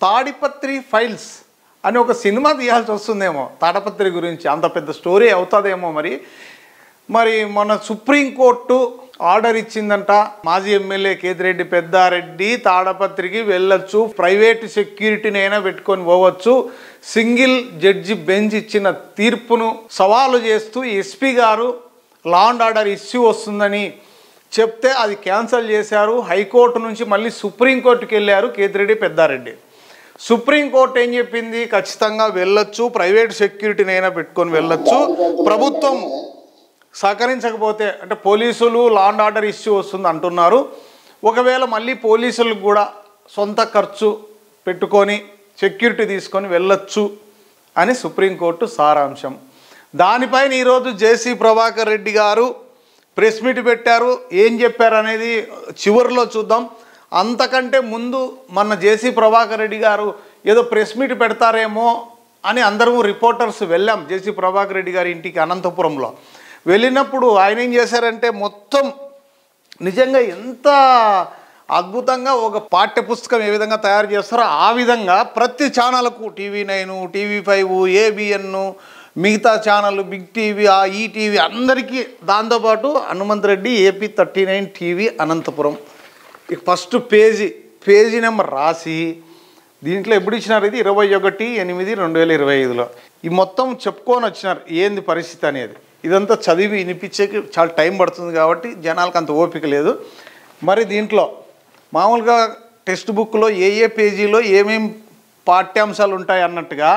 Tadipatri files అని ఒక cinema తీయాల్సి వస్తుందేమో తాడిపత్రి గురించి, అంత పెద్ద స్టోరీ అవుతుందేమో. మరి మన సుప్రీంకోర్టు ఆర్డర్ ఇచ్చిందంట, మాజీ ఎమ్మెల్యే కేతిరెడ్డి పెద్దారెడ్డి తాడిపత్రికి వెళ్ళొచ్చు, ప్రైవేట్ సెక్యూరిటీని అయినా పెట్టుకొని పోవచ్చు. సింగిల్ జడ్జి బెంచ్ ఇచ్చిన తీర్పును సవాలు చేస్తూ ఎస్పీ గారు లా అండ్ ఆర్డర్ ఇష్యూ వస్తుందని చెప్తే అది క్యాన్సిల్ చేశారు. హైకోర్టు నుంచి మళ్ళీ సుప్రీంకోర్టుకి వెళ్ళారు కేతిరెడ్డి పెద్దారెడ్డి. సుప్రీంకోర్టు ఏం చెప్పింది, ఖచ్చితంగా వెళ్ళొచ్చు, ప్రైవేట్ సెక్యూరిటీని అయినా పెట్టుకొని వెళ్ళొచ్చు, ప్రభుత్వం సహకరించకపోతే అంటే పోలీసులు లా అండ్ ఆర్డర్ ఇష్యూ వస్తుంది అంటున్నారు. ఒకవేళ మళ్ళీ పోలీసులకు కూడా సొంత ఖర్చు పెట్టుకొని సెక్యూరిటీ తీసుకొని వెళ్ళొచ్చు అని సుప్రీంకోర్టు సారాంశం. దానిపైన ఈరోజు జేసీ ప్రభాకర్ రెడ్డి గారు ప్రెస్ మీట్ పెట్టారు. ఏం చెప్పారు అనేది చివరిలో చూద్దాం. అంతకంటే ముందు మన జేసీ ప్రభాకర్ రెడ్డి గారు ఏదో ప్రెస్ మీట్ పెడతారేమో అని అందరూ రిపోర్టర్స్ వెళ్ళాం జేసీ ప్రభాకర్ రెడ్డి గారి ఇంటికి అనంతపురంలో. వెళ్ళినప్పుడు ఆయన ఏం చేశారంటే మొత్తం నిజంగా ఎంత అద్భుతంగా ఒక పాఠ్యపుస్తకం ఏ విధంగా తయారు చేస్తారో ఆ విధంగా ప్రతి ఛానల్కు TV9, TV5, ABN, మిగతా ఛానల్, బిగ్ టీవీ, ఈటీవీ అందరికీ, దాంతోపాటు Hanumanth Reddy AP39 TV Anantapuram first page number రాసి దీంట్లో ఎప్పుడు ఇచ్చినారు, ఇది 21/8/2025లో ఈ మొత్తం చెప్పుకొని వచ్చినారు ఏంది పరిస్థితి అనేది. ఇదంతా చదివి వినిపించేకి చాలా టైం పడుతుంది కాబట్టి జనాలకు అంత ఓపిక లేదు. మరి దీంట్లో మామూలుగా టెక్స్ట్ బుక్లో ఏ పేజీలో ఏమేమి పాఠ్యాంశాలు ఉంటాయి అన్నట్టుగా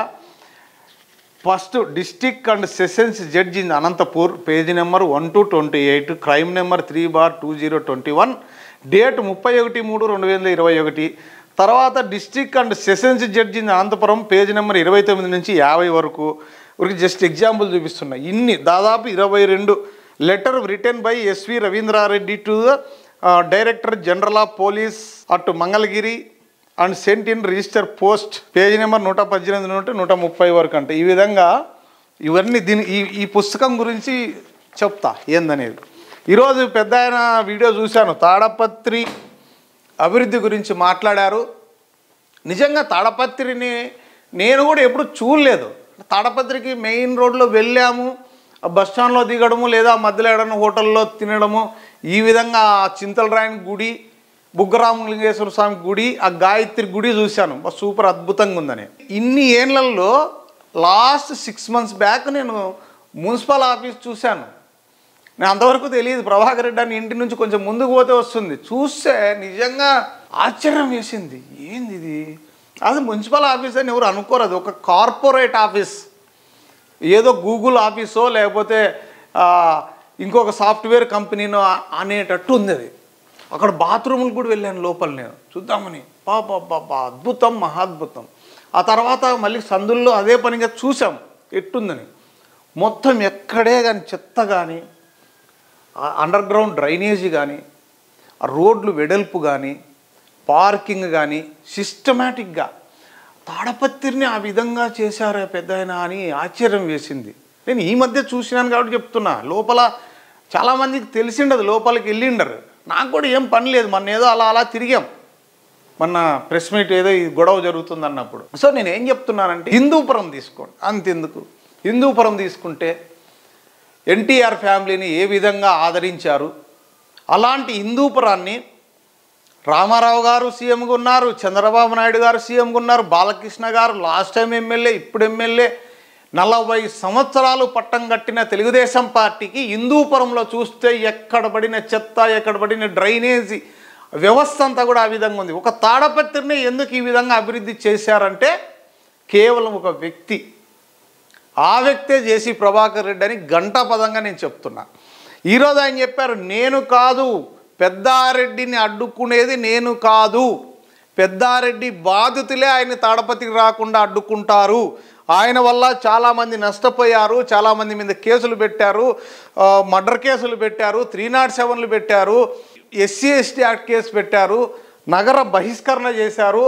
first district and sessions judge in Anantapur page number 1-28, crime number 3/2021, date 31/3/2021. తర్వాత district and sessions judge in Anantapuram page number 29 నుంచి 50 వరకు. జస్ట్ ఎగ్జాంపుల్ చూపిస్తున్నా. ఇన్ని దాదాపు 22 letter return by SV Ravindra Reddy to the director general of police at Mangalagiri and sent in register post page number 118 నుండి 130 వరకు. అంటే ఈ విధంగా ఇవన్నీ ఈ పుస్తకం గురించి చెప్తా ఏందనేది. ఈరోజు పెద్ద ఆయన వీడియో చూశాను, తాడపత్రి అభివృద్ధి గురించి మాట్లాడారు. నిజంగా తాడపత్రిని నేను కూడా ఎప్పుడు చూడలేదు. తాడపత్రికి మెయిన్ రోడ్లో వెళ్ళాము, బస్టాండ్లో దిగడము లేదా మధ్యలో ఏడన్నా హోటల్లో తినడము, ఈ విధంగా చింతలరాయని గుడి, బుగ్గరామలింగేశ్వర స్వామి గుడి, ఆ గాయత్రి గుడి చూశాను, సూపర్ అద్భుతంగా ఉందని. ఇన్ని ఏళ్లలో లాస్ట్ 6 months బ్యాక్ నేను మున్సిపల్ ఆఫీస్ చూశాను. నేను అంతవరకు తెలియదు. ప్రభాకర్ రెడ్డి అని ఇంటి నుంచి కొంచెం ముందుకు పోతే వస్తుంది. చూస్తే నిజంగా ఆశ్చర్యం వేసింది, ఏంది ఇది, అది మున్సిపల్ ఆఫీస్ అని ఎవరు అనుకోరు, అది ఒక కార్పొరేట్ ఆఫీస్, ఏదో గూగుల్ ఆఫీసో లేకపోతే ఇంకొక సాఫ్ట్వేర్ కంపెనీనో అనేటట్టు ఉంది అది. అక్కడ బాత్రూములు కూడా వెళ్ళాను లోపల నేను చూద్దామని. బాబా అద్భుతం, మహాద్భుతం. ఆ తర్వాత మళ్ళీ సందుల్లో అదే పనిగా చూసాం ఎట్టుందని. మొత్తం ఎక్కడే కానీ చెత్త కానీ, అండర్ గ్రౌండ్ డ్రైనేజీ కానీ, ఆ రోడ్లు వెడల్పు కానీ, పార్కింగ్ కానీ సిస్టమేటిక్గా తాడపత్రిని ఆ విధంగా చేశారా పెద్దాయన అని ఆశ్చర్యం వేసింది. నేను ఈ మధ్య చూసినాను కాబట్టి చెప్తున్నా. లోపల చాలామందికి తెలిసిండదు, లోపలికి వెళ్ళిండరు. నాకు కూడా ఏం పని లేదు, మొన్న ఏదో అలా తిరిగాం, మొన్న ప్రెస్ మీట్ ఏదో ఈ గొడవ జరుగుతుంది అన్నప్పుడు. సో నేను ఏం చెప్తున్నానంటే హిందూపురం తీసుకోండి, అంతెందుకు. హిందూపురం తీసుకుంటే ఎన్టీఆర్ ఫ్యామిలీని ఏ విధంగా ఆదరించారు, అలాంటి హిందూపురాన్ని రామారావు గారు సీఎంగా ఉన్నారు, చంద్రబాబు నాయుడు గారు సీఎంగా ఉన్నారు, బాలకృష్ణ గారు లాస్ట్ టైం ఎమ్మెల్యే, ఇప్పుడు ఎమ్మెల్యే. 40 సంవత్సరాలు పట్టం కట్టిన తెలుగుదేశం పార్టీకి హిందూపురంలో చూస్తే ఎక్కడ పడిన చెత్త, ఎక్కడ పడిన డ్రైనేజీ వ్యవస్థ అంతా కూడా ఆ విధంగా ఉంది. ఒక తాడపత్రిని ఎందుకు ఈ విధంగా అభివృద్ధి చేశారంటే కేవలం ఒక వ్యక్తి, ఆ వ్యక్తే జేసీ ప్రభాకర్ రెడ్డి అని ఘంటాపదంగా నేను చెప్తున్నా. ఈరోజు ఆయన చెప్పారు, నేను కాదు పెద్దారెడ్డిని అడ్డుకునేది, నేను కాదు, పెద్దారెడ్డి బాధితులే ఆయన తాడపత్రికి రాకుండా అడ్డుకుంటారు, ఆయన వల్ల చాలామంది నష్టపోయారు, చాలామంది మీద కేసులు పెట్టారు, మర్డర్ కేసులు పెట్టారు, 307లు పెట్టారు, SC/ST యాక్ట్ కేసు పెట్టారు, నగర బహిష్కరణ చేశారు,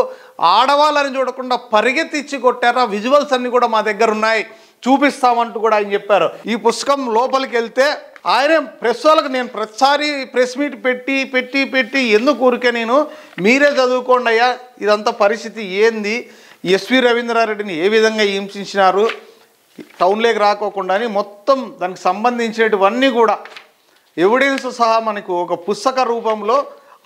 ఆడవాళ్ళని చూడకుండా పరిగెత్తిచ్చి కొట్టారు. ఆ విజువల్స్ అన్నీ కూడా మా దగ్గర ఉన్నాయి. చూపిస్తామంటూ కూడా ఆయన చెప్పారు. ఈ పుస్తకం లోపలికి వెళ్తే ఆయన ప్రెస్ వాళ్ళకి నేను ప్రతిసారి ప్రెస్ మీట్ పెట్టి ఎందుకు ఊరికే నేను మీరే చదువుకోండి అయ్యా ఇదంతా పరిస్థితి ఏంది, ఎస్వి రవీంద్రారెడ్డిని ఏ విధంగా హింసించినారు టౌన్లోకి రాకోకుండా అని మొత్తం దానికి సంబంధించినటువన్నీ కూడా ఎవిడెన్స్ సహా మనకు ఒక పుస్తక రూపంలో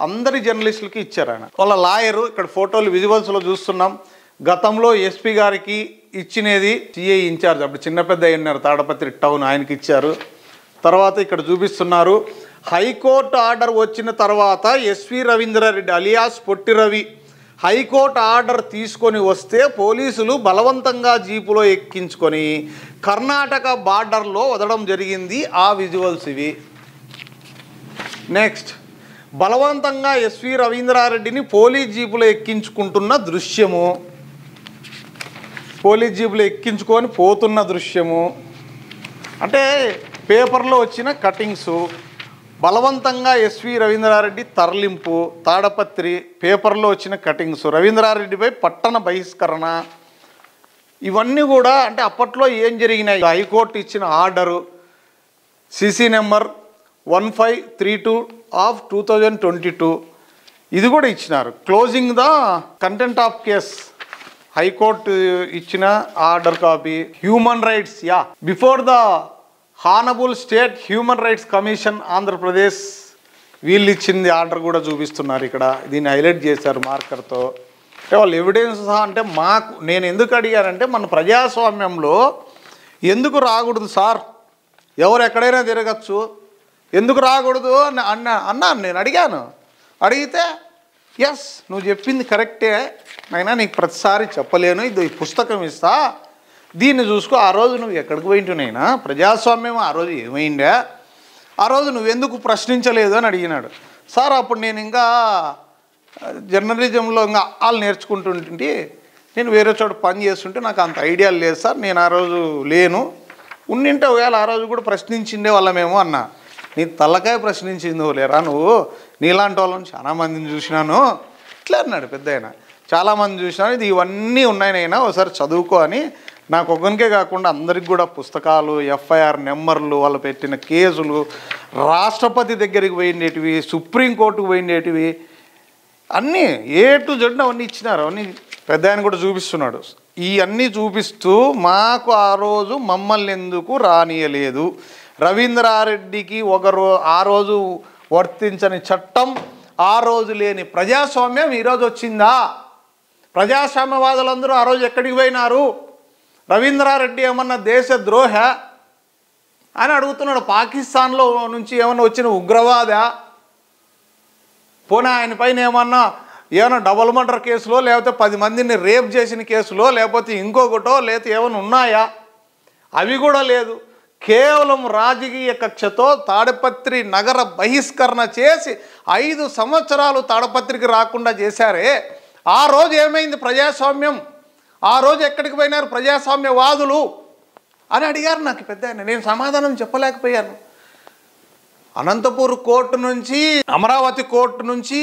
అందరి జర్నలిస్టులకి ఇచ్చారు. ఆయన వాళ్ళ లాయరు ఇక్కడ ఫోటోలు విజువల్స్లో చూస్తున్నాం. గతంలో ఎస్పీ గారికి ఇచ్చినది సిఐ ఇన్ఛార్జ్ అప్పుడు చిన్న పెద్ద అయినారు తాడపత్రి టౌన్, ఆయనకి ఇచ్చారు. తర్వాత ఇక్కడ చూపిస్తున్నారు హైకోర్టు ఆర్డర్ వచ్చిన తర్వాత ఎస్వి రవీంద్రారెడ్డి అలియాస్ పొట్టి రవి హైకోర్టు ఆర్డర్ తీసుకొని వస్తే పోలీసులు బలవంతంగా జీపులో ఎక్కించుకొని కర్ణాటక బార్డర్లో వదలడం జరిగింది. ఆ విజువల్స్ ఇవి. నెక్స్ట్ బలవంతంగా ఎస్వి రవీంద్రారెడ్డిని పోలీస్ జీపులో ఎక్కించుకుంటున్న దృశ్యము, పోలీస్ జీపులో ఎక్కించుకొని పోతున్న దృశ్యము, అంటే పేపర్లో వచ్చిన కటింగ్సు, బలవంతంగా ఎస్వి రవీంద్రారెడ్డి తరలింపు, తాడపత్రి పేపర్లో వచ్చిన కటింగ్స్, రవీంద్రారెడ్డిపై పట్టణ బహిష్కరణ, ఇవన్నీ కూడా అంటే అప్పట్లో ఏం జరిగినాయి. హైకోర్టు ఇచ్చిన ఆర్డరు సిసి నెంబర్ 1532 ఆఫ్ 2022 ఇది కూడా ఇచ్చినారు. Closing the content of case high court ఇచ్చిన order copy. Human rights before the honourable state human rights commission Andhra Pradesh వీళ్ళు ఇచ్చింది ఆర్డర్ కూడా చూపిస్తున్నారు ఇక్కడ. దీన్ని హైలైట్ చేశారు మార్కర్తో. అంటే వాళ్ళు ఎవిడెన్స్ అంటే నేను ఎందుకు అడిగానంటే మన ప్రజాస్వామ్యంలో ఎందుకు రాకూడదు సార్, ఎవరు ఎక్కడైనా తిరగచ్చు, ఎందుకు రాకూడదు అన్నాను. నేను అడిగితే ఎస్ నువ్వు చెప్పింది కరెక్టే అయినా నీకు ప్రతిసారి చెప్పలేను, ఇది పుస్తకం ఇస్తా దీన్ని చూసుకో, ఆ రోజు నువ్వు ఎక్కడికి పోయింటునైనా ప్రజాస్వామ్యం ఆ రోజు ఏమైందా, ఆ రోజు నువ్వెందుకు ప్రశ్నించలేదు అని అడిగినాడు. సార్ అప్పుడు నేను ఇంకా జర్నలిజంలో ఇంకా వాళ్ళు నేర్చుకుంటుంటే నేను వేరే చోట పని చేస్తుంటే నాకు అంత ఐడియా లేదు సార్, నేను ఆ రోజు లేను, ఉండింటే ఒకవేళ ఆ రోజు కూడా ప్రశ్నించిండే వాళ్ళమేమో అన్నా. నీ తల్లకాయ ప్రశ్నించిందో లేరా నువ్వు, నీలాంటి వాళ్ళని చాలామందిని చూసినాను ఇట్లా అన్నాడు పెద్ద ఆయన. చాలామంది చూసినాను, ఇది ఇవన్నీ ఉన్నాయనైనా ఒకసారి చదువుకో అని. నాకు ఒక్కనికే కాకుండా అందరికి కూడా పుస్తకాలు, ఎఫ్ఐఆర్ నెంబర్లు, వాళ్ళు పెట్టిన కేసులు, రాష్ట్రపతి దగ్గరికి పోయిండేటివి, సుప్రీంకోర్టుకు పోయిండేటివి అన్నీ A to Z అవన్నీ ఇచ్చినారు. అవన్నీ పెద్ద ఆయన కూడా చూపిస్తున్నాడు. ఇవన్నీ చూపిస్తూ మాకు ఆ రోజు మమ్మల్ని ఎందుకు రానియలేదు, రవీంద్రారెడ్డికి ఆ రోజు వర్తించని చట్టం, ఆ రోజు లేని ప్రజాస్వామ్యం ఈరోజు వచ్చిందా, ప్రజాస్వామ్యవాదులందరూ ఆ రోజు ఎక్కడికి పోయినారు, రవీంద్రారెడ్డి ఏమన్నా దేశద్రోహ అని అడుగుతున్నాడు. పాకిస్తాన్లో నుంచి ఏమన్నా వచ్చిన ఉగ్రవాద, పోనీ ఆయన పైన ఏమన్నా డబుల్ మర్డర్ కేసులో, లేకపోతే 10 మందిని రేప్ చేసిన కేసులో, లేకపోతే ఇంకొకటో లేకపోతే ఏమైనా ఉన్నాయా, అవి కూడా లేదు. కేవలం రాజకీయ కక్షతో తాడపత్రి నగర బహిష్కరణ చేసి 5 సంవత్సరాలు తాడపత్రికి రాకుండా చేశారే, ఆ రోజు ఏమైంది ప్రజాస్వామ్యం, ఆ రోజు ఎక్కడికి పోయినారు ప్రజాస్వామ్యవాదులు అని అడిగారు నాకు పెద్ద ఆయన. నేను సమాధానం చెప్పలేకపోయాను. అనంతపూర్ కోర్టు నుంచి, అమరావతి కోర్టు నుంచి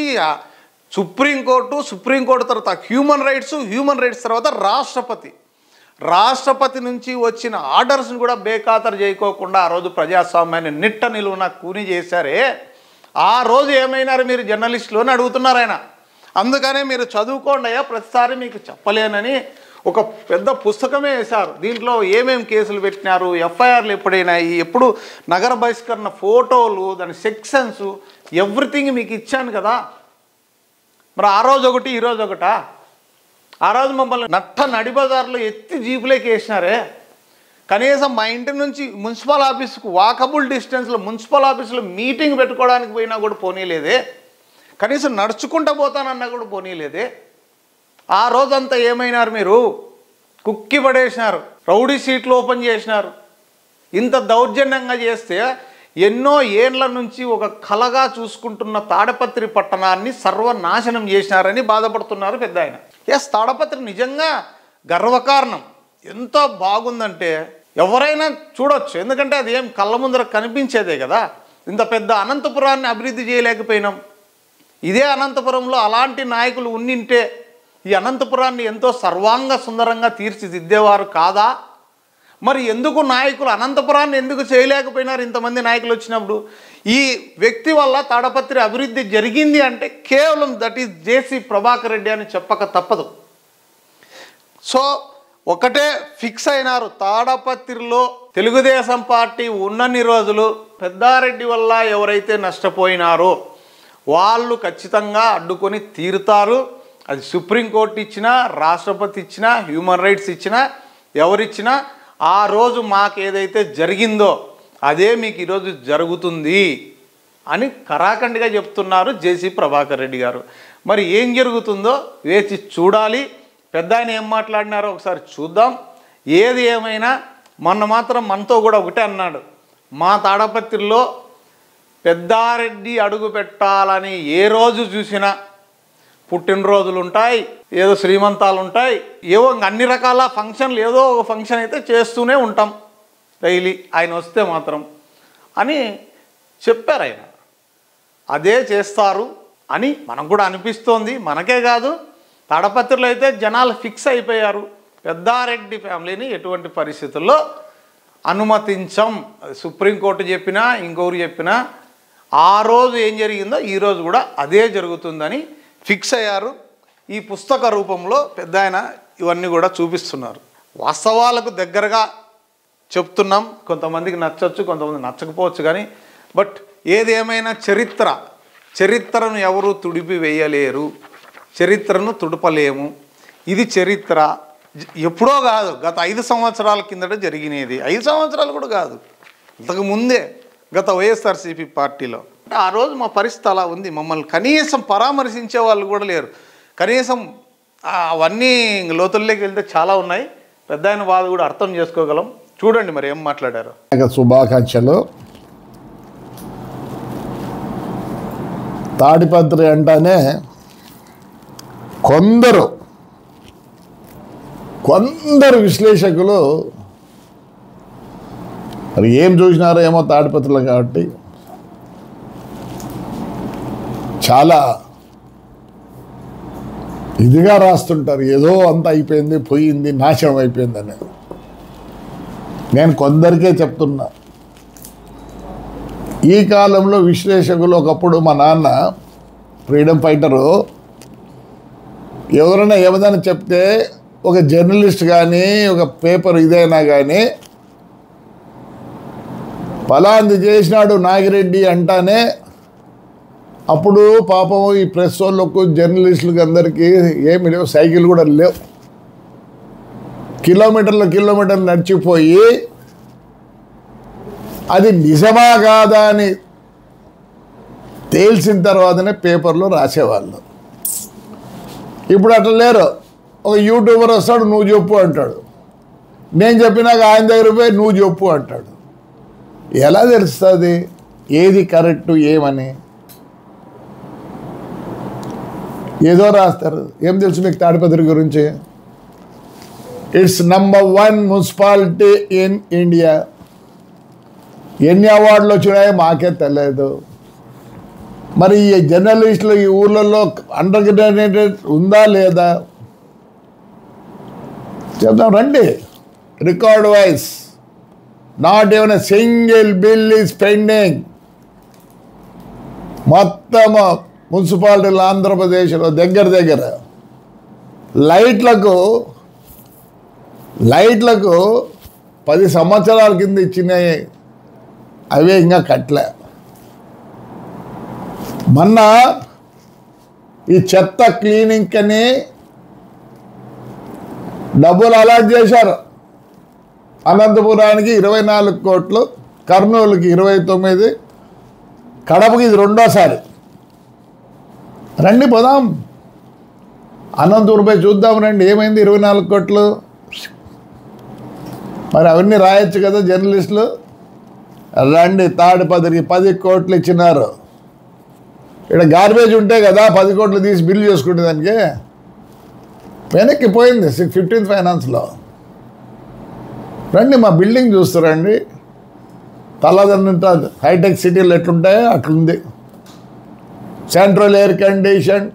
సుప్రీంకోర్టు తర్వాత హ్యూమన్ రైట్స్ తర్వాత రాష్ట్రపతి నుంచి వచ్చిన ఆర్డర్స్ని కూడా బేఖాతరు చేయకోకుండా ఆ రోజు ప్రజాస్వామ్యాన్ని నిట్ట నిలువున కూని చేశారే, ఆ రోజు ఏమైనారు మీరు జర్నలిస్టులు అని అడుగుతున్నారు ఆయన. అందుకనే మీరు చదువుకోండి అయ్యా, ప్రతిసారి మీకు చెప్పలేనని ఒక పెద్ద పుస్తకమే వేశారు. దీంట్లో ఏమేమి కేసులు పెట్టినారు, ఎఫ్ఐఆర్లు ఎప్పుడైనాయి, ఎప్పుడు నగర బహిష్కరణ ఫోటోలు, దాని సెక్షన్స్, ఎవ్రీథింగ్ మీకు ఇచ్చాను కదా. మరి ఆ రోజు ఒకటి ఈ రోజు ఒకటా? ఆ రోజు మమ్మల్ని నడి బజార్లో ఎత్తి జీపులోకి వేసినారే, కనీసం మా ఇంటి నుంచి మున్సిపల్ ఆఫీస్కు వాకబుల్ డిస్టెన్స్లో మున్సిపల్ ఆఫీసులో మీటింగ్ పెట్టుకోవడానికి పోయినా కూడా పోనీలేదే, కనీసం నడుచుకుంటూ పోతానన్నా కూడా పోనీలేదే. ఆ రోజంతా ఏమైనారు మీరు, కుక్కి పడేసినారు, రౌడీ సీట్లు ఓపెన్ చేసినారు. ఇంత దౌర్జన్యంగా చేస్తే ఎన్నో ఏండ్ల నుంచి ఒక కలగా చూసుకుంటున్న తాడపత్రి పట్టణాన్ని సర్వనాశనం చేసినారని బాధపడుతున్నారు పెద్ద ఆయన. తాడపత్రి నిజంగా గర్వకారణం. ఎంత బాగుందంటే ఎవరైనా చూడొచ్చు, ఎందుకంటే అది ఏం కళ్ళ ముందర కనిపించేదే కదా. ఇంత పెద్ద అనంతపురాన్ని అభివృద్ధి చేయలేకపోయినాం. ఇదే అనంతపురంలో అలాంటి నాయకులు ఉండింటే ఈ అనంతపురాన్ని ఎంతో సర్వాంగ సుందరంగా తీర్చిదిద్దేవారు కాదా? మరి ఎందుకు నాయకులు అనంతపురాన్ని ఎందుకు చేయలేకపోయినారు? ఇంతమంది నాయకులు వచ్చినప్పుడు ఈ వ్యక్తి వల్ల తాడపత్రి అభివృద్ధి జరిగింది అంటే కేవలం దట్ ఈస్ జేసీ ప్రభాకర్ రెడ్డి అని చెప్పక తప్పదు. సో ఒకటే ఫిక్స్ అయినారు, తాడపత్రిలో తెలుగుదేశం పార్టీ ఉన్నన్ని రోజులు పెద్దారెడ్డి వల్ల ఎవరైతే నష్టపోయినారో వాళ్ళు ఖచ్చితంగా అడ్డుకొని తీరుతారు. అది సుప్రీంకోర్టు ఇచ్చినా, రాష్ట్రపతి ఇచ్చినా, హ్యూమన్ రైట్స్ ఇచ్చినా, ఎవరిచ్చినా ఆ రోజు మాకు ఏదైతే జరిగిందో అదే మీకు ఈరోజు జరుగుతుంది అని కరాఖండిగా చెప్తున్నారు జేసీ ప్రభాకర్ రెడ్డి గారు. మరి ఏం జరుగుతుందో వేచి చూడాలి. పెద్ద ఆయన ఏం మాట్లాడినారో ఒకసారి చూద్దాం. ఏది ఏమైనా మొన్న మాత్రం మనతో కూడా ఒకటే అన్నాడు, మా తాడపత్రిలో పెద్దారెడ్డి అడుగు పెట్టాలని ఏ రోజు చూసినా పుట్టినరోజులు ఉంటాయి, ఏదో శ్రీమంతాలు ఉంటాయి, ఏవో అన్ని రకాల ఫంక్షన్లు ఏదో ఒక ఫంక్షన్ అయితే చేస్తూనే ఉంటాం డైలీ ఆయన వస్తే మాత్రం అని చెప్పారు. ఆయన అదే చేస్తారు అని మనకు కూడా అనిపిస్తోంది. మనకే కాదు, తాడపత్రిలో అయితే జనాలు ఫిక్స్ అయిపోయారు, పెద్దారెడ్డి ఫ్యామిలీని ఎటువంటి పరిస్థితుల్లో అనుమతించం. సుప్రీంకోర్టు చెప్పినా ఇంకొకరు చెప్పినా ఆ రోజు ఏం జరిగిందో ఈరోజు కూడా అదే జరుగుతుందని ఫిక్స్ అయ్యారు. ఈ పుస్తక రూపంలో పెద్ద ఆయన ఇవన్నీ కూడా చూపిస్తున్నారు. వాస్తవాలకు దగ్గరగా చెప్తున్నాం. కొంతమందికి నచ్చవచ్చు, కొంతమంది నచ్చకపోవచ్చు, కానీ బట్ ఏది ఏమైనా చరిత్రను ఎవరు తుడిపి వేయలేరు, చరిత్రను తుడపలేము. ఇది చరిత్ర ఎప్పుడో కాదు, గత 5 సంవత్సరాల కిందట జరిగినది. 5 సంవత్సరాలు కూడా కాదు, ఇంతకు ముందే గత వైఎస్ఆర్సీపీ పార్టీలో ఆ రోజు మా పరిస్థితి అలా ఉంది. మమ్మల్ని కనీసం పరామర్శించే వాళ్ళు కూడా లేరు. కనీసం అవన్నీ లోతుల్లోకి వెళ్తే చాలా ఉన్నాయి. పెద్ద ఆయన బాధ కూడా అర్థం చేసుకోగలం. చూడండి మరి ఏం మాట్లాడారు. శుభాకాంక్షలు. తాడిపత్రి అంటానే కొందరు విశ్లేషకులు మరి ఏం చూసినారో ఏమో తాడిపత్రిలో కాబట్టి చాలా ఇదిగా రాస్తుంటారు, ఏదో అంత అయిపోయింది, పోయింది, నాశనం అయిపోయిందని. నేను కొందరికే చెప్తున్నా, ఈ కాలంలో విశ్లేషకులు, ఒకప్పుడు మా నాన్న ఫ్రీడమ్ ఫైటరు, ఎవరైనా ఏమైనా చెప్తే ఒక జర్నలిస్ట్ కానీ ఒక పేపర్ ఇదైనా కానీ ఫలాంది చేసినాడు నాగిరెడ్డి అంటానే అప్పుడు పాపం ఈ ప్రెస్ వాళ్ళకు జర్నలిస్టులకు అందరికీ ఏమి లేవు, సైకిల్ కూడా లేవు, కిలోమీటర్లు నడిచిపోయి అది నిజమా కాదా అని తేల్చిన తర్వాతనే పేపర్లో రాసేవాళ్ళు. ఇప్పుడు అట్లా లేరు. ఒక యూట్యూబర్ వస్తాడు, నువ్వు చెప్పు అంటాడు, నేను చెప్పినాక ఆయన దగ్గర పోయి నువ్వు చెప్పు అంటాడు. ఎలా తెలుస్తుంది ఏది కరెక్టు ఏమని? ఏదో రాస్తారు. ఏం తెలుసు మీకు తాడిపత్రి గురించి? It's number 1 municipality in India. ఎన్ని అవార్డులు వచ్చినాయో మాకే తెలియదు. మరి ఈ జర్నలిస్టులు ఈ ఊర్లలో అండర్ గ్రాడ్యుయేటెడ్ ఉందా లేదా చెప్తాం రండి. Record wise not even a single bill is pending. మొత్తం మున్సిపాలిటీలు ఆంధ్రప్రదేశ్లో దగ్గర లైట్లకు 10 సంవత్సరాల కింద ఇచ్చినాయి, అవే ఇంకా కట్టలే. మొన్న ఈ చెత్త క్లీనింగ్ అని డబ్బులు అలాట్ చేశారు. అనంతపురానికి 24 కోట్లు, కర్నూలుకి 29, కడపకి ఇది 2వ సారి. రండి పోదాం, అనంతపురం పోయి చూద్దాం రండి, ఏమైంది 24 కోట్లు. మరి అవన్నీ రాయొచ్చు కదా జర్నలిస్టులు. రండి, తాడిపత్రికి 10 కోట్లు ఇచ్చినారు. ఇక్కడ గార్బేజ్ ఉంటే కదా 10 కోట్లు తీసి బిల్లు చేసుకుంటే దానికి వెనక్కి పోయింది 15th ఫైనాన్స్లో. రండి, మా బిల్డింగ్ చూస్తారండి, తలదన్నంత హైటెక్ సిటీలు ఎట్లుంటాయో అట్లుంది. సెంట్రల్ ఎయిర్ కండిషన్,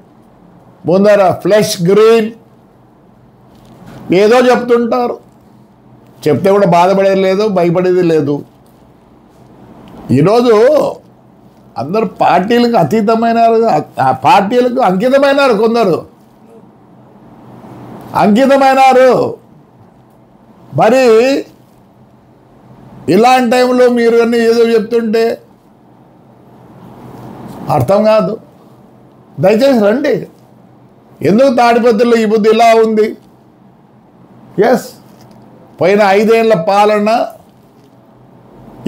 ముందర ఫ్లష్ గ్రీన్, ఏదో చెప్తుంటారు. చెప్తే కూడా బాధపడేది లేదు, భయపడేది లేదు. ఈరోజు అందరు పార్టీలకు అతీతమైనారు, పార్టీలకు అంకితమైనారు, కొందరు అంకితమైనారు. మరి ఇలాంటి టైంలో మీరు అన్నీ ఏదో చెప్తుంటే అర్థం కాదు. దయచేసి రండి. ఎందుకు తాడిపత్రిలో ఈ బుద్ధి ఇలా ఉంది? ఎస్, పోయిన 5 ఏళ్ల పాలన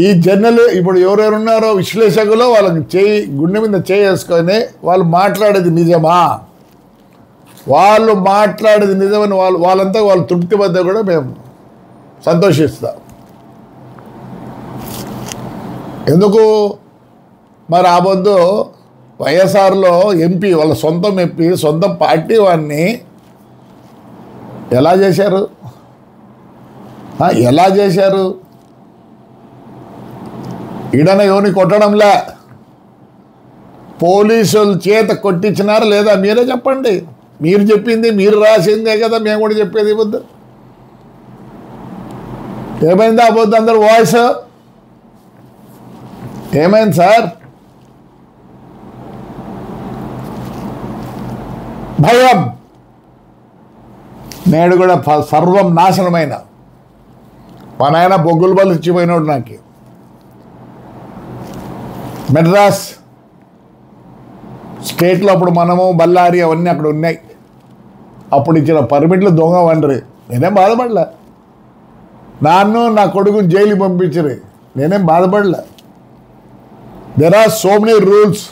ఈ జర్నల్ ఇప్పుడు ఎవరెవరు ఉన్నారో విశ్లేషకులు వాళ్ళకి గుండె మీద చేసుకొని వాళ్ళు మాట్లాడేది నిజమా, వాళ్ళు మాట్లాడేది నిజమని వాళ్ళంతా వాళ్ళు తృప్తి వద్ద కూడా మేము సంతోషిస్తాం. ఎందుకు మరి ఆ పొద్దు వైఎస్ఆర్లో ఎంపీ, వాళ్ళ సొంతం ఎంపీ, సొంత పార్టీ వాడిని ఎలా చేశారు? ఎలా చేశారు? ఈడన ఎవరిని కొట్టడంలే, పోలీసుల చేత కొట్టించినారా లేదా మీరే చెప్పండి. మీరు చెప్పింది, మీరు రాసిందే కదా మేము కూడా చెప్పేది. వద్దు ఏమైంది ఆ పొద్దు అందరు వాయిస్ ఏమైంది సార్? భయం. నేడు కూడా సర్వం నాశనమైన మా నాయన బొగ్గులు బలు ఇచ్చిపోయినాడు. నాకు మెడ్రాస్ స్టేట్లో అప్పుడు మనము బళ్ళారి అవన్నీ అక్కడ ఉన్నాయి. అప్పుడు ఇచ్చిన పర్మిట్లు దొంగ వండరి. నేనేం బాధపడలే. నాన్ను నా కొడుకుని జైలు పంపించరు, నేనేం బాధపడలే. There are so many rules.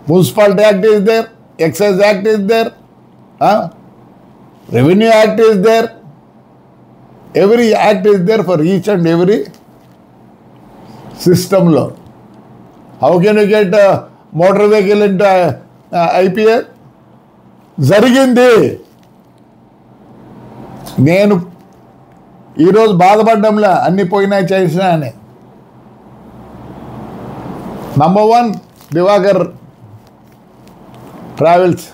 Municipality act is there, excise act is there, revenue act is there. Every act is there for each and every సిస్టంలో. How can you get motor vehicle into IPL? జరిగింది. నేను ఈరోజు బాధపడ్డంలా అన్ని పోయినాయి చేసినా అని. Number 1 Diwakar travels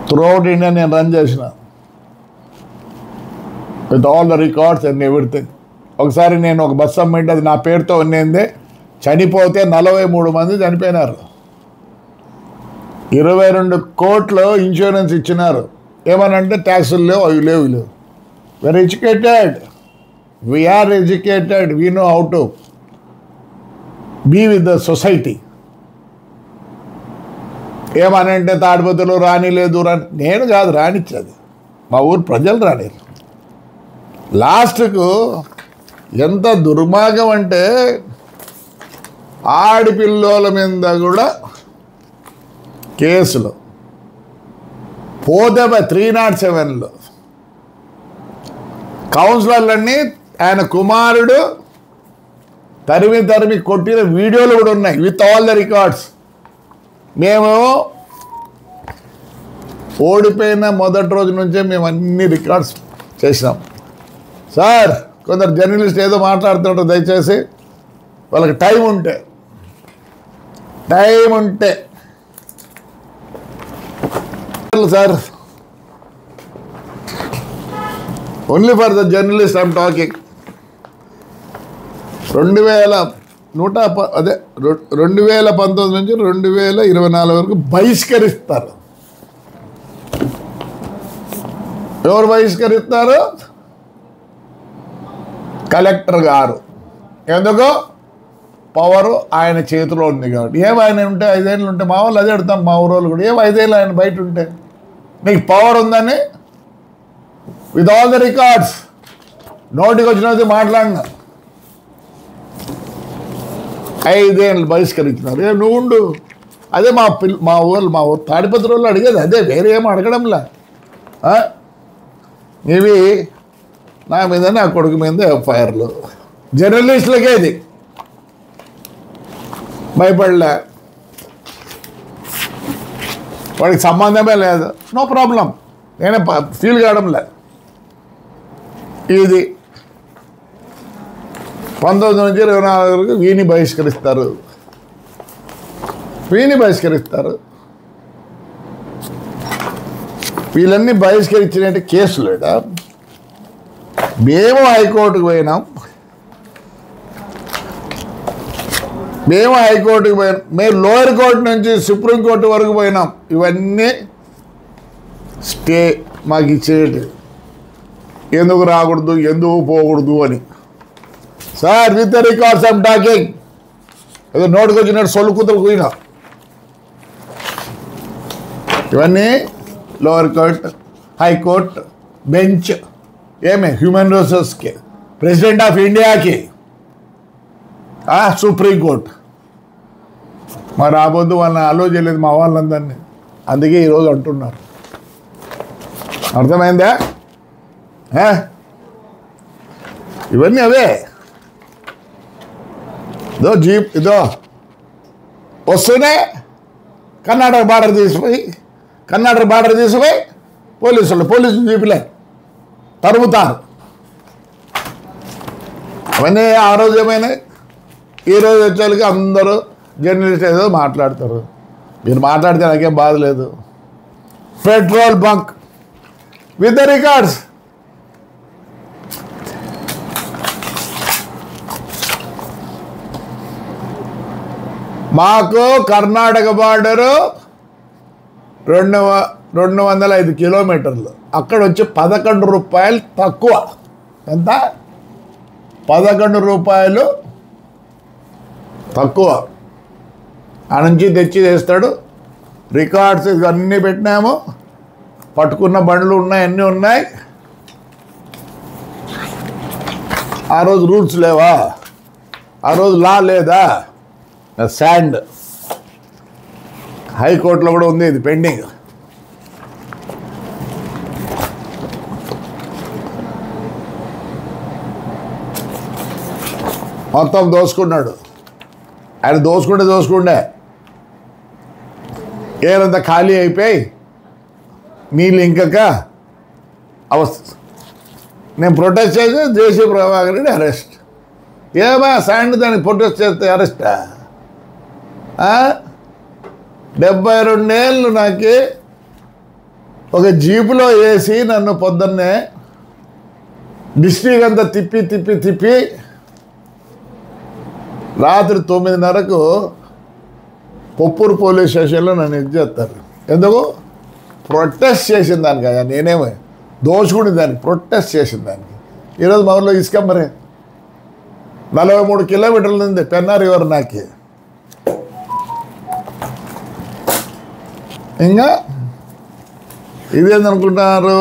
throughout India నేను రన్ చేసిన with all the records and everything. ఒకసారి నేను ఒక బస్సు అమ్మింటే అది నా పేరుతో ఉన్నింది, చనిపోతే 43 మంది చనిపోయినారు. 22 కోట్లు ఇన్సూరెన్స్ ఇచ్చినారు. ఏమనంటే ట్యాక్సులు లేవు, అవి లేవు, లేవు. We are educated, we are educated, we know how to be with the society. ఏమనంటే తాడిపత్రిలో రానిలేదు, నేను కాదు రానిచ్చేది, మా ఊరు ప్రజలు రానిరు. లాస్ట్కు ఎంత దుర్మార్గం అంటే ఆడపిల్లోల మీద కూడా కేసులు పోతే 307లో కౌన్సిలర్లన్నీ ఆయన కుమారుడు తరిమి కొట్టిన వీడియోలు కూడా ఉన్నాయి విత్ ఆల్ ద రికార్డ్స్. మేము ఓడిపోయిన మొదటి రోజు నుంచే మేము అన్ని రికార్డ్స్ చేసినాం. సార్ కొందరు జర్నలిస్ట్ ఏదో మాట్లాడుతుంటారు, దయచేసి వాళ్ళకి టైం ఉంటే sir, only for the journalist I'm talking. 2019 నుంచి 2024 వరకు బహిష్కరిస్తారు. ఎవరు బహిష్కరిస్తారు? కలెక్టర్ గారు. ఎందుకు? పవరు ఆయన చేతిలో ఉంది కాబట్టి. ఆయన ఉంటే 5 ఏళ్ళు ఉంటే మా వాళ్ళు అదే అడుగుతాం, మా ఊరోళ్ళు కూడా 5 ఏళ్ళు ఆయన బయట ఉంటే నీకు పవర్ ఉందని విత్ ఆల్ ద రికార్డ్స్ నోటికి వచ్చినది మాట్లాడిన 5 ఏళ్ళు బహిష్కరించినారు. నువ్వు ఉండు. అదే మా ఊరు తాడిపత్రి వాళ్ళు అడిగేది అదే, వేరే ఏమో అడగడంలా. ఇవి నా మీద నా కొడుకు మీద ఎఫ్ఐఆర్లు. జర్నలిస్టులకే ఇది భయపడలే, వాడికి సంబంధమే లేదు, నో ప్రాబ్లం, నేనే ఫీల్ కావడంలే. ఇది 19 నుంచి 24 వరకు వీని బహిష్కరిస్తారు. వీళ్ళన్నీ బహిష్కరించినట్టు కేసులేదా? మేము హైకోర్టుకు పోయినాం, మేము లోయర్ కోర్టు నుంచి సుప్రీంకోర్టు వరకు పోయినాం. ఇవన్నీ స్టే మాకు ఇచ్చేటి, ఎందుకు రాకూడదు, ఎందుకు పోకూడదు అని. Sir with the records I'm talking. ఏదో నోటుకు వచ్చినట్టు సొల్లు కూతురు పోయినా. ఇవన్నీ లోవర్ కోర్ట్, హైకోర్టు బెంచ్, ఏమే హ్యూమన్ రిసోర్స్కి, ప్రెసిడెంట్ ఆఫ్ ఇండియాకి, సుప్రీంకోర్టు. మరి రాబోద్దు వాళ్ళని అలో చేయలేదు మా వాళ్ళందరినీ. అందుకే ఈరోజు అంటున్నారు. అర్థమైందా? ఇవన్నీ అవే. ఇదో జీప్, ఇదో వస్తూనే కర్ణాటక బార్డర్ తీసిపోయి పోలీసు జీపులే తరుముతారు. అవన్నీ ఆ రోజు ఏమైనాయి. ఈరోజు వచ్చేళ్ళకి అందరూ జర్నలిస్ట్ ఏదో మాట్లాడతారు. మీరు మాట్లాడితే నాకేం బాధ లేదు. Petrol bunk with the records. మాకు కర్ణాటక బార్డరు 205 కిలోమీటర్లు. అక్కడ వచ్చి 11 రూపాయలు తక్కువ. ఎంత? 11 రూపాయలు తక్కువ. ఆ నుంచి తెచ్చి చేస్తాడు. రికార్డ్స్ ఇవన్నీ పెట్టినాము. పట్టుకున్న బండ్లు ఉన్నాయి, అన్నీ ఉన్నాయి. ఆ రోజు రూల్స్ లేవా? ఆ రోజు లా లేదా? శాండ్ హైకోర్టులో కూడా ఉంది, ఇది పెండింగ్. మొత్తం దోసుకున్నాడు ఆయన. దోసుకుంటే ఏరంతా ఖాళీ అయిపోయి నీళ్ళు ఇంకక అవస్థ. నేను ప్రొటెస్ట్ చేసి జేసీ ప్రభాకర్ రెడ్డి అరెస్ట్. ఏమా శాండ్ దానికి ప్రొటెస్ట్ చేస్తే అరెస్టా? 72 ఏళ్ళు నాకు ఒక జీపులో వేసి నన్ను పొద్దున్నే డిస్ట్రిక్ట్ అంతా తిప్పి రాత్రి 9:30కు పొప్పూరు పోలీస్ స్టేషన్లో నన్ను ఇది చేస్తారు. ఎందుకు? ప్రొటెస్ట్ చేసిన దానికి. కదా నేనేమో దోచుకునే దానికి, ప్రొటెస్ట్ చేసిన దానికి. ఈరోజు మా ఊళ్ళో ఇసుక మరి 43 కిలోమీటర్ల ఉంది పెన్నా రివర్. నాకు ఇంకా ఇదేందనుకుంటున్నారు?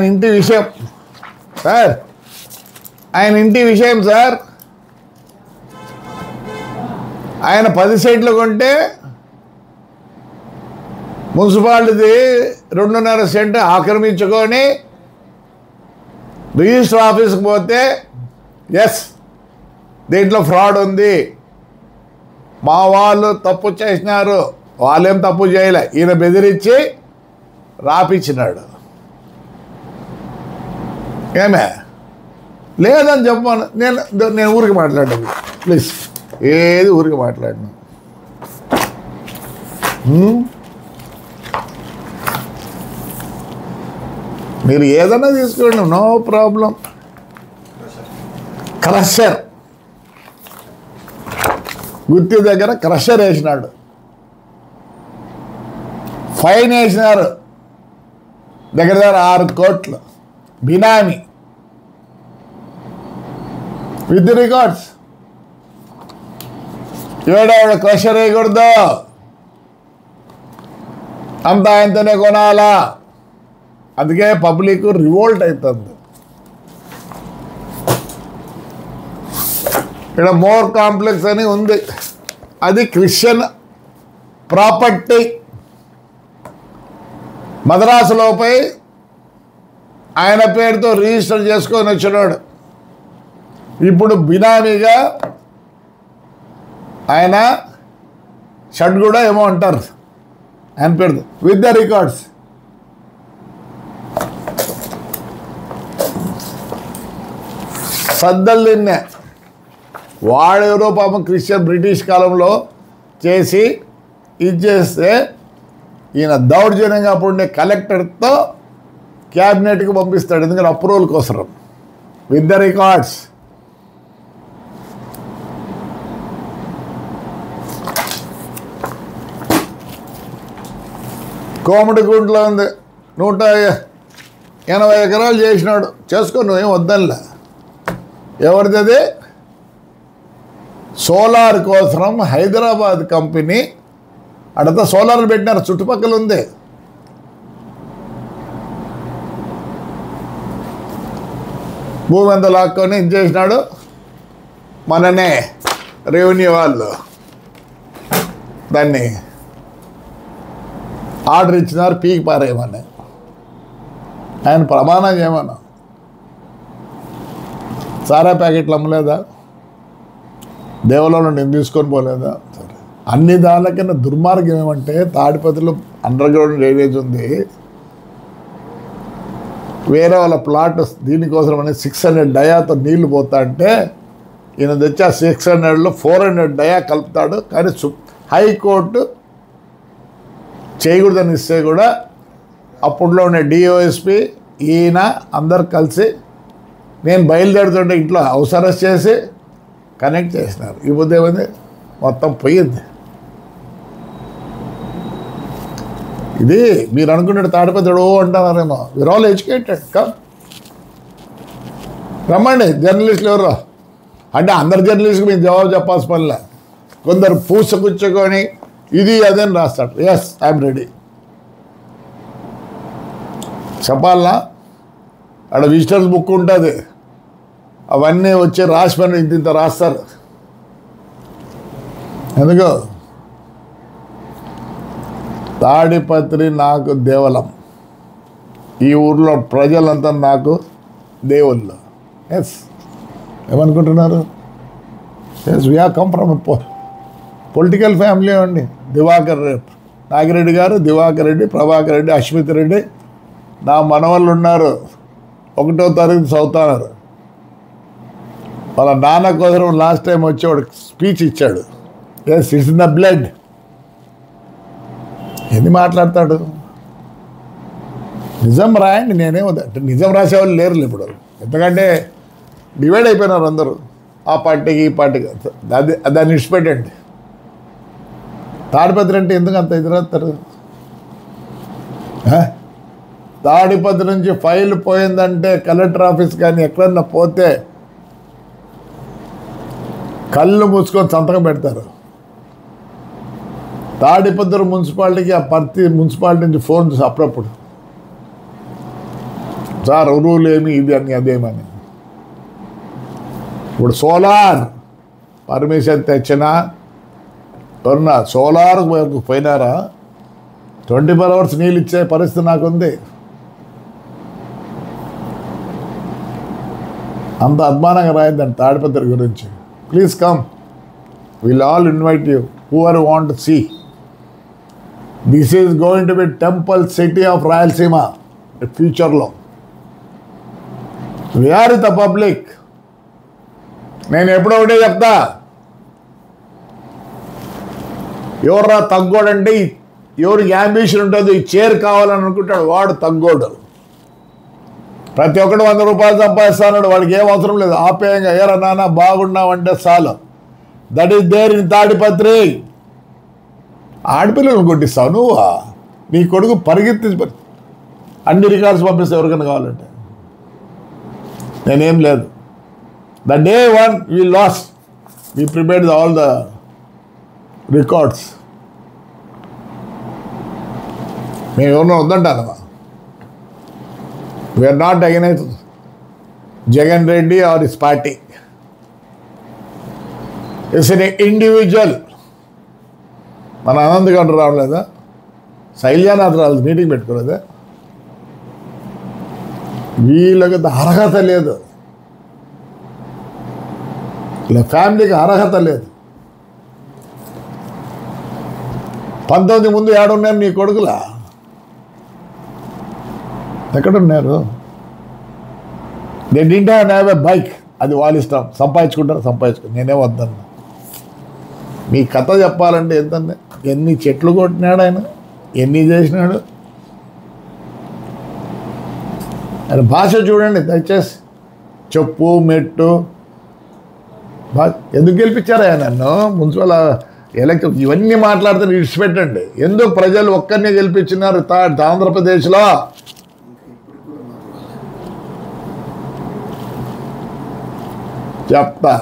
ఇంటి విషయం సార్, ఆయన ఇంటి విషయం సార్. ఆయన 10 సెంట్లు కొంటే మున్సిపాలిటీ 2.5 సెంట్ ఆక్రమించుకొని రిజిస్టర్ ఆఫీస్కి పోతే ఎస్ దీంట్లో ఫ్రాడ్ ఉంది, మా వాళ్ళు తప్పు చేసినారు, వాళ్ళేం తప్పు చేయలే, ఈయన బెదిరించి రాపిచ్చినాడు. ఏమే లేదని చెప్పాను. నేను ఊరికి మాట్లాడాను ప్లీజ్, ఏది ఊరికి మాట్లాడినా. మీరు ఏదన్నా తీసుకోండి, నో ప్రాబ్లం. క్రషర్ గుత్తి దగ్గర క్రషర్ వేసినాడు, ఫైన్ వేసినారు దగ్గర 6 కోట్లు బినామీ విత్ రికార్డ్స్. ఏడావిడ క్రషర్ వేయకూడదు, అంతా ఆయనతోనే కొనాలా. అందుకే పబ్లిక్ రివోల్ట్ అవుతుంది. ఇక్కడ మోర్ కాంప్లెక్స్ అని ఉంది, అది క్రిస్టియన్ ప్రాపర్టీ. మద్రాసులోపై ఆయన పేరుతో రిజిస్టర్ చేసుకొని వచ్చినాడు. ఇప్పుడు బినామీగా ఆయన షడ్ కూడా ఏమో అంటారు ఆయన పేరుతో విత్ ద రికార్డ్స్. సద్దలు తిన్నా వాడెవరో పాపం క్రిస్టియన్ బ్రిటిష్ కాలంలో చేసి ఇది చేస్తే ఈయన దౌర్జన్యంగా అప్పుడు ఉండే కలెక్టర్తో క్యాబినెట్కి పంపిస్తాడు, ఎందుకంటే అప్రూవల్ కోసం విత్ ద రికార్డ్స్. కోమటిగుంట్లో ఉంది 180 ఎకరాలు చేసినాడు, చేసుకో, నువ్వేం వద్దనిలే. ఎవరిది అది? సోలార్ కోసం హైదరాబాద్ కంపెనీ అడంతా సోలార్లు పెట్టినారు, చుట్టుపక్కల ఉంది. భూమి అంతా లాక్కొని ఇది చేసినాడు. మననే రెవెన్యూ వాళ్ళు దాన్ని ఆర్డర్ ఇచ్చినారు, పీకి పారేయమని. ఆయన ప్రమాణం చేయమన్నా, సారా ప్యాకెట్లు అమ్మలేదా, దేవలో నేను తీసుకొని పోలేదా? సరే, అన్ని దానికన్నా దుర్మార్గం ఏమంటే తాడిపత్రిలో అండర్ గ్రౌండ్ డ్రైనేజ్ ఉంది, వేరే వాళ్ళ ప్లాట్ దీనికోసం అని 600 డయాతో నీళ్లు పోతా అంటే ఈయన తెచ్చి ఆ 600లో 400 డయా కలుపుతాడు. కానీ హైకోర్టు చేయకూడదని ఇస్తే కూడా అప్పుడులో ఉండే డిఓఎస్పి ఈయన అందరు కలిసి నేను బయలుదేరుతుంటే ఇంట్లో హౌస్ అరెస్ట్ చేసి కనెక్ట్ చేసినారు. ఈ బుద్ధి ఏమైంది, మొత్తం పోయింది. ఇది మీరు అనుకున్నట్టు తాడిపత్రుడు అంటున్నారేమో, వీర్ ఆల్ ఎడ్యుకేటెడ్. కమ్ రమ్మండి జర్నలిస్టులు ఎవరు అంటే అందరు జర్నలిస్ట్కి మీరు జవాబు చెప్పాల్సిన పనిలే. కొందరు పూసగుచ్చుకొని ఇది అదని రాస్తాడు. Yes, I'm ready. చెప్పాలనా? అక్కడ విజిటర్స్ బుక్ ఉంటుంది, అవన్నీ వచ్చి రాసి పని ఇంత రాస్తారు. ఎందుకు? తాడిపత్రి నాకు దేవలం, ఈ ఊర్లో ప్రజలంతా నాకు దేవుళ్ళు. ఎస్, ఏమనుకుంటున్నారు? Yes, we have come from political family అండి. దివాకర్ నాగిరెడ్డి గారు, దివాకర్ రెడ్డి, ప్రభాకర్ రెడ్డి, అశ్మిత్ రెడ్డి, నా మనవాళ్ళు ఉన్నారు, 1వ తరగతి చదువుతున్నారు. వాళ్ళ నాన్న కోసం లాస్ట్ టైం వచ్చి వాడు స్పీచ్ ఇచ్చాడు. Yes, it's in the blood. ఎన్ని మాట్లాడతాడు? నిజం రాయండి, నేనేమవుతా నిజం రాసేవాళ్ళు లేరు ఇప్పుడు, ఎందుకంటే డివైడ్ అయిపోయినారు అందరూ, ఆ పార్టీకి ఈ పార్టీకి. దాన్ని ఇచ్చిపెట్టండి. తాడిపత్రి అంటే ఎందుకు అంత ఎదురవుతారు? తాడిపత్రి నుంచి ఫైల్ పోయిందంటే కలెక్టర్ ఆఫీస్ కానీ ఎక్కడన్నా పోతే కళ్ళు మూసుకొని సంతకం పెడతారు. తాడిపత్రి మున్సిపాలిటీకి ఆ ప్రతి మున్సిపాలిటీ నుంచి ఫోన్ చేసి అప్పుడప్పుడు, సార్ రూల్ ఏమి ఇది అని అదేమని. ఇప్పుడు సోలార్ పర్మిషన్ తెచ్చినా ఎవరన్నా సోలార్ పోయినారా? 24 hours నీళ్ళు ఇచ్చే పరిస్థితి నాకుంది. అంత అద్మానంగా రాయిందండి తాడిపత్రి గురించి. Please come, will all invite you who are want to see. This is going to be temple city of Rayalaseema ఫ్యూచర్లో. We are the public. నేను ఎప్పుడో ఒకటే చెప్తా, ఎవర్రా తగ్గోడంటే ఎవరికి యాంబిషన్ ఉంటుందో ఈ చైర్ కావాలని అనుకుంటాడు వాడు తగ్గోడు. ప్రతి ఒక్కడు 100 రూపాయలు సంపాదిస్తాడు, వాడికి ఏం అవసరం లేదు. ఆప్యాయంగా ఏరా నాన్న బాగున్నావంటే చాలు. That is there in Tadipatri. ఆడపిల్లలను కొట్టిస్తావు నువ్వు, నీ కొడుకు పరిగెత్తి అన్ని రికార్డ్స్ పంపిస్తే ఎవరికైనా కావాలంటే. నేనేం లేదు. The day one we last we prepared all the records. మేము ఎవరినో వద్దంటానమ్మా. We are not against Jagan Reddy or his party. It's an individual. మన ఆనంద్ గౌడ్ రావలేదా? శైల్యానాథ్ రాలేదు, మీటింగ్ పెట్టుకోలేదా? వీళ్ళకి అర్హత లేదు, ఇలా ఫ్యామిలీకి అర్హత లేదు. 19 ముందు ఏడున్నారు నీ కొడుకులా? ఎక్కడున్నారు? They didn't have a bike. అది వాళ్ళ ఇష్టం, సంపాదించుకుంటారు. నేనే వద్దన్నా. మీ కథ చెప్పాలంటే ఎంతండి, ఎన్ని చెట్లు కొట్టినాడు ఆయన, ఎన్ని చేసినాడు. ఆయన భాష చూడండి దయచేసి. చెప్పు మెట్టు ఎందుకు గెలిపించారా నన్ను మున్సిపల్ ఎలక్షన్ ఇవన్నీ మాట్లాడితే విడిచిపెట్టండి. ఎందుకు ప్రజలు ఒక్కరినే గెలిపించినారు ఆంధ్రప్రదేశ్లో? చెప్తా,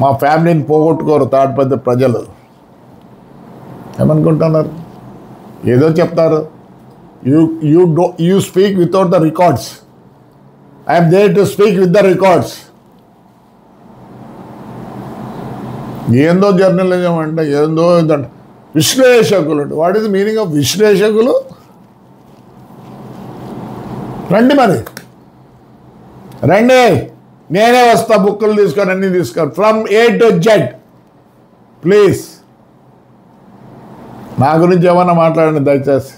మా ఫ్యామిలీని పోగొట్టుకోరు తాడిపత్రి ప్రజలు. ఏమనుకుంటున్నారు? ఏదో చెప్తారు. You speak without the records. I'm there to speak with the records. ఏందో జర్నలిజం అంటే ఏందో ఇదంటే విశ్లేషకులు. What is the meaning of విశ్లేషకులు? రండి మరి, రండి, నేనే వస్తా, బుక్కులు తీసుకొని అన్నీ తీసుకొని from A to Z. Please నా గురించి ఏమన్నా మాట్లాడండి దయచేసి.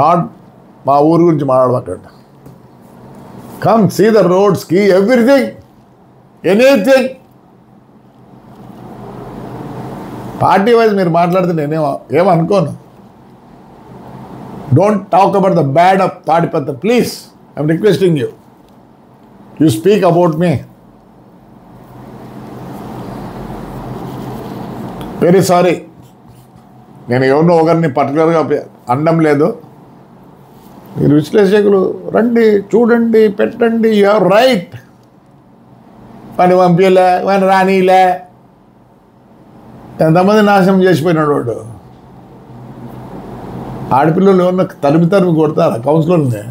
నాట్ మా ఊరు గురించి మాట్లాడకండి. కమ్ సీ ద రోడ్స్కి ఎవ్రీథింగ్, ఎనీథింగ్. పార్టీ వైజ్ మీరు మాట్లాడితే ఏమనుకోను. Don't talk about the bad of Tadipatri please. I'm requesting you. You speak about me. Very sorry. నేను ఎవరినో ఒకరిని పర్టికులర్గా అనడం లేదు. మీరు విశ్లేషకులు రండి, చూడండి, పెట్టండి. You are right. పని పంపిలే, పని రానిలే, ఎంతమంది నాశనం చేసిపోయినాడు వాడు. ఆడపిల్లలు ఏమన్నా తరిమి కొడతారా కౌన్సిలర్ని?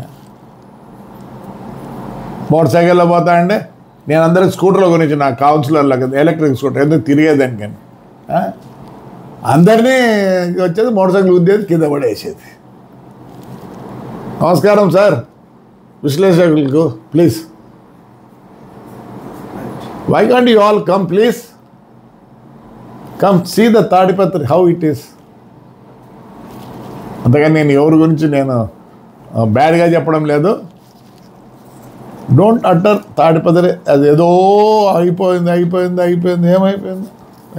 మోటార్ సైకిల్లో పోతా అంటే నేను అందరికి స్కూటర్లో కొనిచ్చి నా కౌన్సిలర్లకు ఎలక్ట్రిక్ స్కూటర్ ఎందుకు తిరిగేదానికని. అందరినీ వచ్చేది మోటార్ సైకిల్ ఉద్దేది కింద పడేసేది. నమస్కారం సార్ విశ్లేషకులకు. Please why can't you all come please? Come see the Tadipatri how it is. అంతేగాని నేను ఎవరి గురించి నేను బ్యాడ్గా చెప్పడం లేదు. డోంట్ అటర్ తాడిపత్రి అది ఏదో అయిపోయింది.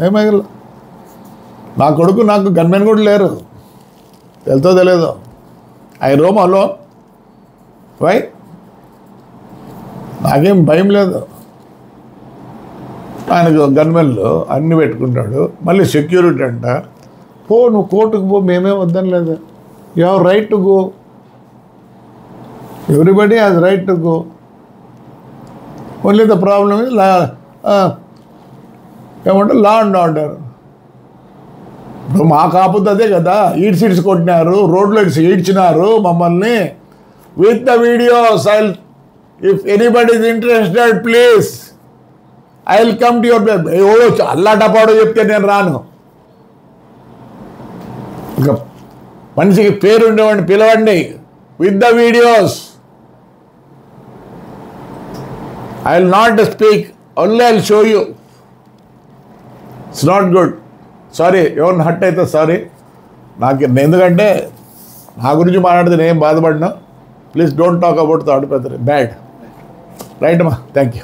ఏమైంది? నా కొడుకు నాకు గన్మెన్ కూడా లేరు, తెలుతో తెలియదు. I roam alone. వై? నాకేం భయం లేదు. ఆయనకు గన్మెన్లు అన్నీ పెట్టుకుంటాడు. మళ్ళీ సెక్యూరిటీ అంట. నువ్వు కోర్టుకు పో, మేమే వద్దని లేదు. You have right to go. Everybody has right to go. Only the problem is ఏమంటే లా అండ్ ఆర్డర్. ఇప్పుడు మా కాపుద్ది అదే కదా. ఈడ్స్ కొట్టినారు, రోడ్లో ఈడ్చినారు మమ్మల్ని. With the videos if anybody is interested please I will come to your place. ఎవరో అల్లాటపాడో చెప్తే నేను రాను. ఇక మనిషికి పేరు ఉండేవాడిని పిలవండి. With the videos I will not speak, only I will show you. It's not good. Sorry, ఎవరిని హట్ అయితే సారీ. ఎందుకంటే నా గురించి మాట్లాడితే నేను ఏం బాధపడినా. Please don't talk about Tadipatri bad. Right అమ్మా, థ్యాంక్ యూ.